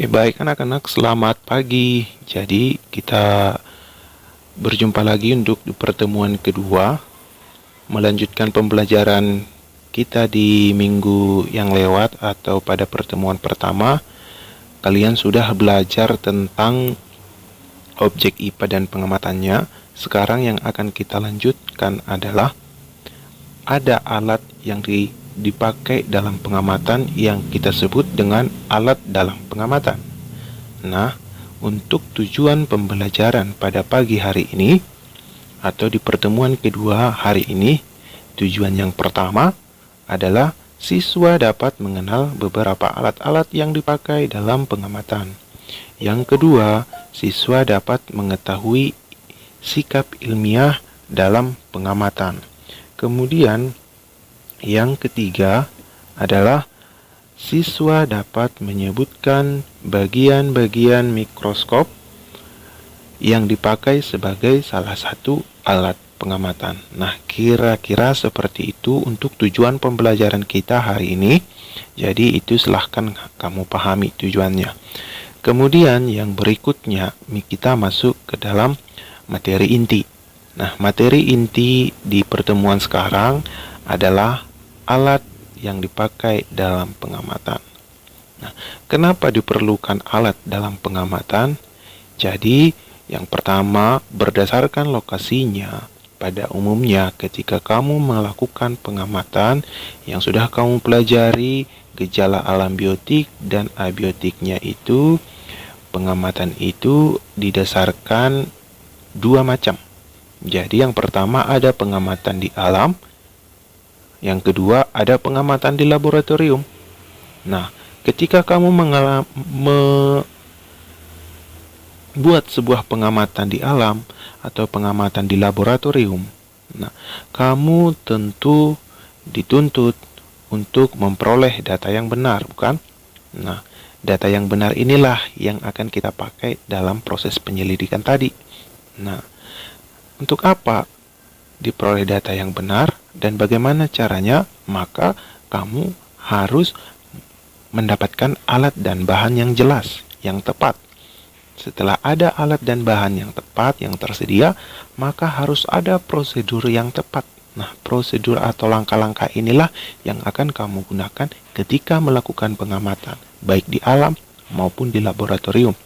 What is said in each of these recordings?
Oke, baik anak-anak, selamat pagi. Jadi, kita berjumpa lagi untuk di pertemuan kedua, melanjutkan pembelajaran kita di minggu yang lewat atau pada pertemuan pertama. Kalian sudah belajar tentang objek IPA dan pengamatannya. Sekarang yang akan kita lanjutkan adalah ada alat yang dipakai dalam pengamatan yang kita sebut dengan alat dalam pengamatan. Nah, untuk tujuan pembelajaran pada pagi hari ini atau di pertemuan kedua hari ini, tujuan yang pertama adalah siswa dapat mengenal beberapa alat-alat yang dipakai dalam pengamatan. Yang kedua, siswa dapat mengetahui sikap ilmiah dalam pengamatan. Kemudian, yang ketiga adalah siswa dapat menyebutkan bagian-bagian mikroskop yang dipakai sebagai salah satu alat pengamatan. Nah, kira-kira seperti itu untuk tujuan pembelajaran kita hari ini. Jadi, itu silahkan kamu pahami tujuannya. Kemudian, yang berikutnya, kita masuk ke dalam materi inti. Nah, materi inti di pertemuan sekarang adalah alat yang dipakai dalam pengamatan. Nah, kenapa diperlukan alat dalam pengamatan? Jadi, yang pertama, berdasarkan lokasinya, pada umumnya ketika kamu melakukan pengamatan yang sudah kamu pelajari, gejala alam biotik dan abiotiknya itu, pengamatan itu didasarkan dua macam. Jadi, yang pertama ada pengamatan di alam, yang kedua, ada pengamatan di laboratorium. Nah, ketika kamu membuat sebuah pengamatan di alam atau pengamatan di laboratorium, nah, kamu tentu dituntut untuk memperoleh data yang benar, bukan? Nah, data yang benar inilah yang akan kita pakai dalam proses penyelidikan tadi. Nah, untuk apa diperoleh data yang benar dan bagaimana caranya? Maka kamu harus mendapatkan alat dan bahan yang jelas, yang tepat. Setelah ada alat dan bahan yang tepat, yang tersedia, maka harus ada prosedur yang tepat. Nah, prosedur atau langkah-langkah inilah yang akan kamu gunakan ketika melakukan pengamatan, baik di alam maupun di laboratorium.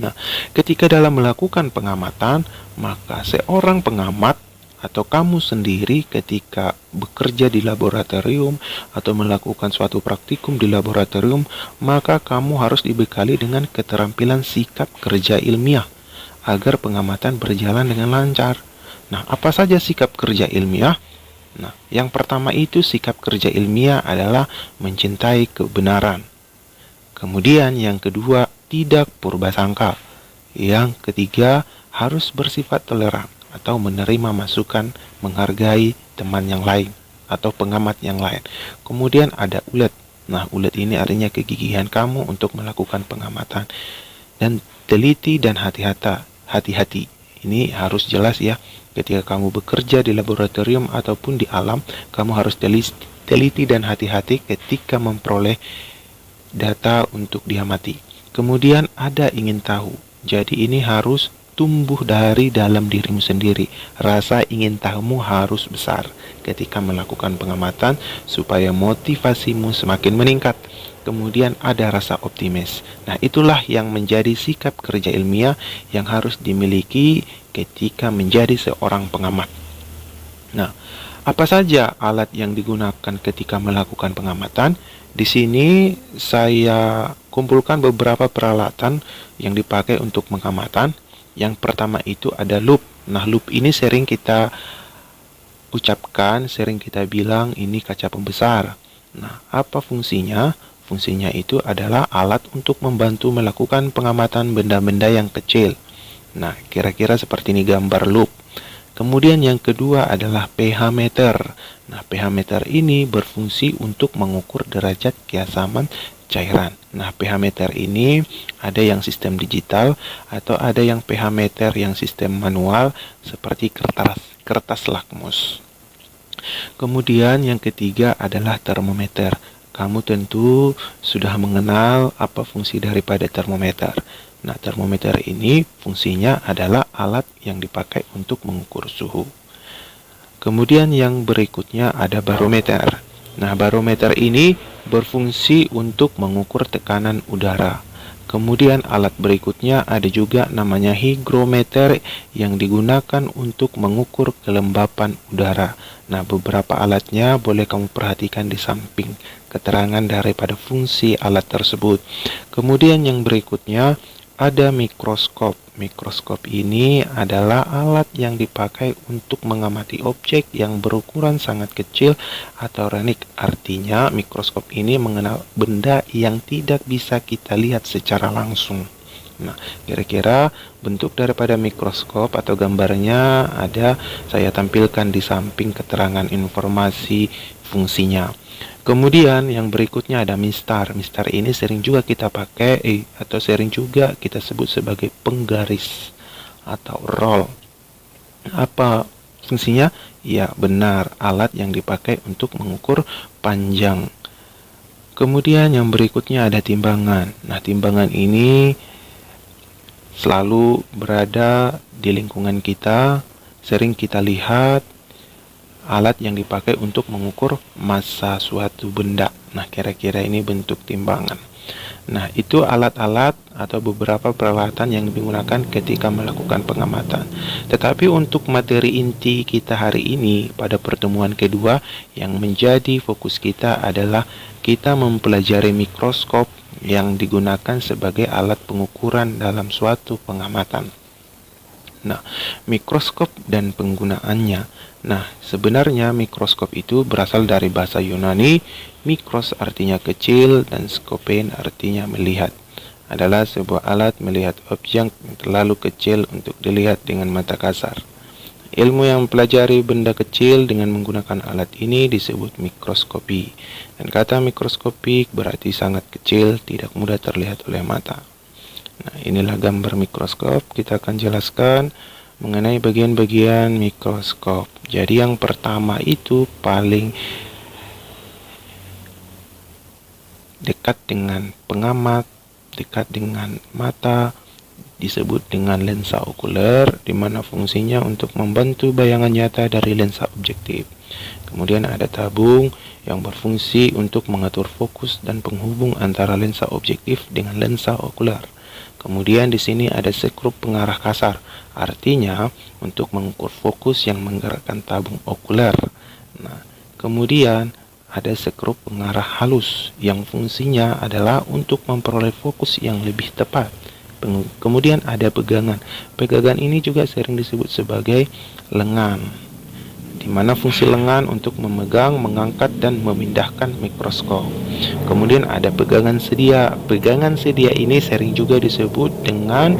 Nah, ketika dalam melakukan pengamatan, maka seorang pengamat atau kamu sendiri ketika bekerja di laboratorium atau melakukan suatu praktikum di laboratorium, maka kamu harus dibekali dengan keterampilan sikap kerja ilmiah agar pengamatan berjalan dengan lancar. Nah, apa saja sikap kerja ilmiah? Nah, yang pertama itu sikap kerja ilmiah adalah mencintai kebenaran. Kemudian yang kedua, tidak purbasangka. Yang ketiga, harus bersifat toleran atau menerima masukan, menghargai teman yang lain atau pengamat yang lain. Kemudian ada ulet. Nah, ulet ini artinya kegigihan kamu untuk melakukan pengamatan. Dan teliti dan hati-hati. Ini harus jelas ya. Ketika kamu bekerja di laboratorium ataupun di alam, kamu harus teliti dan hati-hati ketika memperoleh data untuk diamati. Kemudian ada ingin tahu. Jadi ini harus tumbuh dari dalam dirimu sendiri. Rasa ingin tahumu harus besar ketika melakukan pengamatan supaya motivasimu semakin meningkat. Kemudian ada rasa optimis. Nah, itulah yang menjadi sikap kerja ilmiah yang harus dimiliki ketika menjadi seorang pengamat. Nah, apa saja alat yang digunakan ketika melakukan pengamatan? Di sini saya kumpulkan beberapa peralatan yang dipakai untuk pengamatan. Yang pertama itu ada loop. Nah, loop ini sering kita ucapkan, sering kita bilang ini kaca pembesar. Nah, apa fungsinya? Fungsinya itu adalah alat untuk membantu melakukan pengamatan benda-benda yang kecil. Nah, kira-kira seperti ini gambar loop. Kemudian yang kedua adalah pH meter. Nah, pH meter ini berfungsi untuk mengukur derajat keasaman cairan. Nah, pH meter ini ada yang sistem digital atau ada yang pH meter yang sistem manual seperti kertas lakmus. Kemudian yang ketiga adalah termometer. kamu tentu sudah mengenal apa fungsi daripada termometer. Nah, termometer ini fungsinya adalah alat yang dipakai untuk mengukur suhu. Kemudian yang berikutnya ada barometer. Nah, barometer ini berfungsi untuk mengukur tekanan udara. Kemudian alat berikutnya ada juga namanya hygrometer yang digunakan untuk mengukur kelembapan udara. Nah, beberapa alatnya boleh kamu perhatikan di samping keterangan daripada fungsi alat tersebut. Kemudian yang berikutnya ada mikroskop. Mikroskop ini adalah alat yang dipakai untuk mengamati objek yang berukuran sangat kecil atau renik. Artinya, mikroskop ini mengenal benda yang tidak bisa kita lihat secara langsung. Nah, kira-kira bentuk daripada mikroskop atau gambarnya ada saya tampilkan di samping keterangan informasi fungsinya. Kemudian yang berikutnya ada mistar. Mistar ini sering juga kita pakai atau sering juga kita sebut sebagai penggaris atau roll. Apa fungsinya? Ya, benar, alat yang dipakai untuk mengukur panjang. Kemudian yang berikutnya ada timbangan. Nah, timbangan ini selalu berada di lingkungan kita, sering kita lihat alat yang dipakai untuk mengukur massa suatu benda. Nah, kira-kira ini bentuk timbangan. Nah, itu alat-alat atau beberapa peralatan yang digunakan ketika melakukan pengamatan. Tetapi untuk materi inti kita hari ini pada pertemuan kedua yang menjadi fokus kita adalah kita mempelajari mikroskop yang digunakan sebagai alat pengukuran dalam suatu pengamatan. Nah, mikroskop dan penggunaannya. Nah, sebenarnya mikroskop itu berasal dari bahasa Yunani. Mikros artinya kecil dan skopen artinya melihat. Adalah sebuah alat melihat objek yang terlalu kecil untuk dilihat dengan mata kasar. Ilmu yang mempelajari benda kecil dengan menggunakan alat ini disebut mikroskopi. Dan kata mikroskopik berarti sangat kecil, tidak mudah terlihat oleh mata. Nah, inilah gambar mikroskop. Kita akan jelaskan mengenai bagian-bagian mikroskop. Jadi yang pertama itu paling dekat dengan pengamat, dekat dengan mata, disebut dengan lensa okuler, di mana fungsinya untuk membantu bayangan nyata dari lensa objektif. Kemudian ada tabung yang berfungsi untuk mengatur fokus dan penghubung antara lensa objektif dengan lensa okuler. Kemudian di sini ada sekrup pengarah kasar, artinya untuk mengukur fokus yang menggerakkan tabung okuler. Nah, kemudian ada sekrup pengarah halus yang fungsinya adalah untuk memperoleh fokus yang lebih tepat. Kemudian ada pegangan. Pegangan ini juga sering disebut sebagai lengan, di mana fungsi lengan untuk memegang, mengangkat, dan memindahkan mikroskop. Kemudian ada pegangan sedia. Pegangan sedia ini sering juga disebut dengan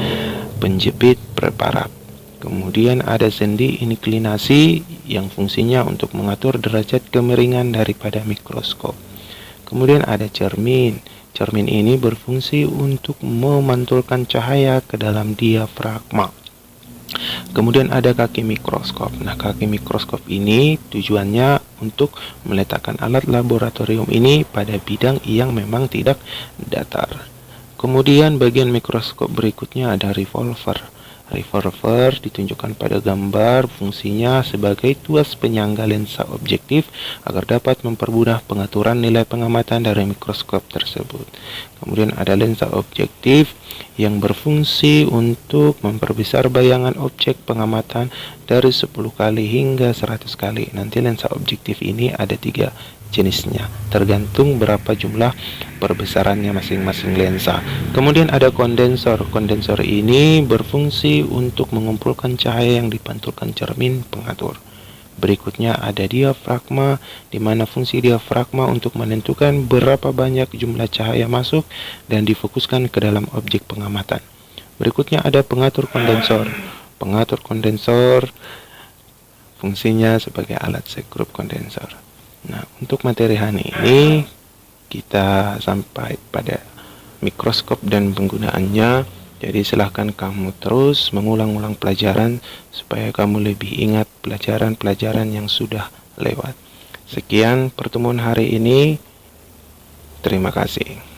penjepit preparat. Kemudian ada sendi inklinasi yang fungsinya untuk mengatur derajat kemiringan daripada mikroskop. Kemudian ada cermin. Cermin ini berfungsi untuk memantulkan cahaya ke dalam diafragma. Kemudian ada kaki mikroskop. Nah, kaki mikroskop ini tujuannya untuk meletakkan alat laboratorium ini pada bidang yang memang tidak datar. Kemudian bagian mikroskop berikutnya ada revolver. Revolver ditunjukkan pada gambar, fungsinya sebagai tuas penyangga lensa objektif agar dapat mempermudah pengaturan nilai pengamatan dari mikroskop tersebut. Kemudian ada lensa objektif yang berfungsi untuk memperbesar bayangan objek pengamatan dari 10 kali hingga 100 kali. Nanti lensa objektif ini ada 3 jenisnya, tergantung berapa jumlah perbesarannya masing-masing lensa. Kemudian ada kondensor. Kondensor ini berfungsi untuk mengumpulkan cahaya yang dipantulkan cermin pengatur. Berikutnya ada diafragma, di mana fungsi diafragma untuk menentukan berapa banyak jumlah cahaya masuk dan difokuskan ke dalam objek pengamatan. Berikutnya ada pengatur kondensor. Pengatur kondensor fungsinya sebagai alat sekrup kondensor. Nah, untuk materi hari ini kita sampai pada mikroskop dan penggunaannya. Jadi silahkan kamu terus mengulang-ulang pelajaran supaya kamu lebih ingat pelajaran-pelajaran yang sudah lewat. Sekian pertemuan hari ini. Terima kasih.